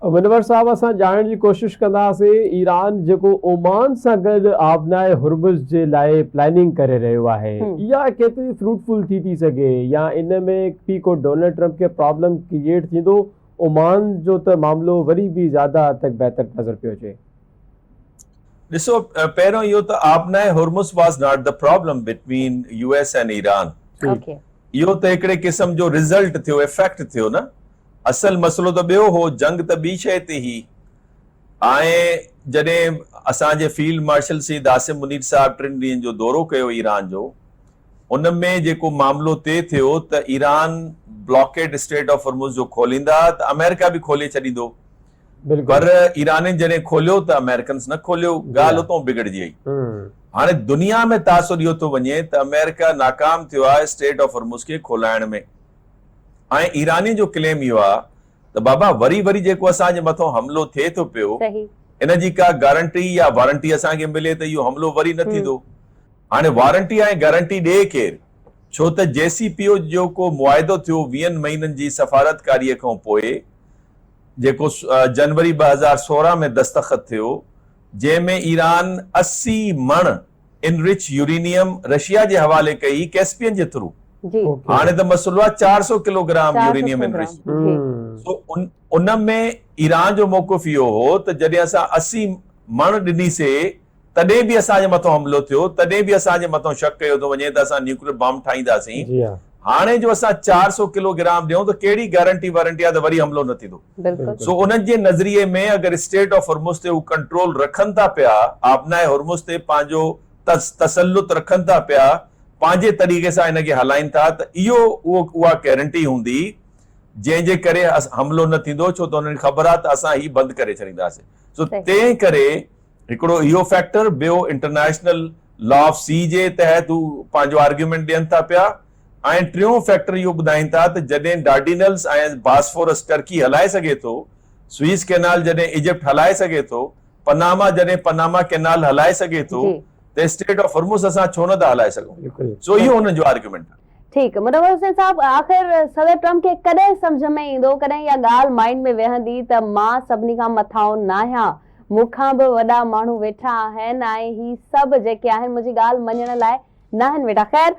मुनवर साहब, असां ॼाणण जी कोशिश कंदासीं ईरान जेको ओमान सां गॾु आबनाए हुर्मुज़ जे लाइ प्लानिंग करे रहियो आहे, इहा केतिरी फ्रूटफुल थी सघे, या इन में बि को डोनाल्ड ट्रम्प खे प्रॉब्लम क्रिएट थींदो? ओमान जो त मामलो वरी बि ज़्यादा हद तक बहितर नज़र पियो अचे। ॾिसो, पहिरियों इहो त आबनाए हुर्मुज़ वाज़ not the problem between US and Iran. इहो त हिकिड़े क़िस्म जो रिज़ल्ट थियो, इफेक्ट थियो न। असल मसलो त ॿियो हो, जंग त ॿी शइ ते ही। ऐं जॾहिं असांजे फील्ड मार्शल सईद आसिम मुनीर साहब 3 ॾींहंनि जो दौरो कयो ईरान जो, उन में जेको मामलो तय थियो त Iran blockade straight of Hormuz जो खोलींदा त अमेरिका बि खोले छॾींदो, पर ईरान जॾहिं खोलियो त अमेरिकन्स न खोलियो, ॻाल्हि उतां बिगड़जी वई। हाणे दुनिया में तासुर इहो थो वञे त अमेरिका नाकाम थियो आहे स्ट्रेट ऑफ हुर्मुज़ खे खोलाइण में। ऐं ईरानी जो क्लेम इहो आहे त बाबा वरी वरी जेको असांजे मथां हमिलो थिए थो पियो, इन जी का गारंटी या वारंटी असांखे मिले त इहो हमिलो वरी न थींदो। हाणे वारंटी ऐं गारंटी ॾे केरु? छो त JCPOA जो को मुआइदो थियो 20 महीननि जी सफ़ारतकारीअ खां पोइ, जेको जनवरी 2016 में दस्तखत थियो, जंहिंमें ईरान 80 मण इनरिच यूरेनियम रशिया जे हवाले कई कैस्पियन जे थ्रू। हाणे त मसलो आहे 400 किलोग्राम यूरेनियम इनरिच। सो उन में ईरान जो मौक़िफ़ इहो हो त जॾहिं असां 80 मण ॾिनीसीं, तॾहिं बि असांजे मथां हमिलो थियो, तॾहिं बि असांजे मथां शक कयो थो वञे त असां न्यूक्लियर बॉम्ब ठाहींदासीं। हाणे जो असां 400 किलोग्राम ॾियूं त कहिड़ी गारंटी वारंटी आहे त वरी हमिलो न थींदो? सो उन्हनि जे नज़रिए में अगरि स्टेट ऑफ हुर्मुज़ ते हू कंट्रोल रखनि था पिया, आबनाए हुर्मुज़ ते पंहिंजो तसल्लुत रखनि था पिया, पंहिंजे तरीक़े सां हिनखे हलाइनि था, त इहो उहा गारंटी हूंदी जंहिंजे करे हमिलो न थींदो, छो त उन्हनि खे ख़बर आहे त असां ही बंदि करे छॾींदासीं। सो तंहिं करे हिकिड़ो इहो फैक्टर, ॿियो इंटरनेशनल लॉ ऑफ सी जे तहत हू पंहिंजो आर्ग्यूमेंट ॾियनि था पिया, ऐं टियों फैक्टर इहो ॿुधाइनि था त जॾहिं डार्डिनल्स ऐं बास्फोरस टर्की हलाए सघे थो, स्वीस कैनाल जॾहिं इजिप्ट हलाए सघे थो, पनामा जॾहिं पनामा कैनाल हलाए सघे थो, त स्टेट ऑफ हुर्मुज़ असां छो न था हलाए सघूं? सो इहो हुननि जो आर्ग्यूमेंट आहे। ठीक, मुनव्वर हुसैन साहब, आख़िर सदर ट्रम्प खे कॾहिं सम्झ में ईंदो, कॾहिं इहा ॻाल्हि माइंड में वेहंदी त मां सभिनी खां मथां न आहियां, मूंखां बि वॾा माण्हू वेठा आहिनि ऐं ही सभु जेके आहिनि मुंहिंजी ॻाल्हि मञण लाइ न आहिनि वेठा? ख़ैर,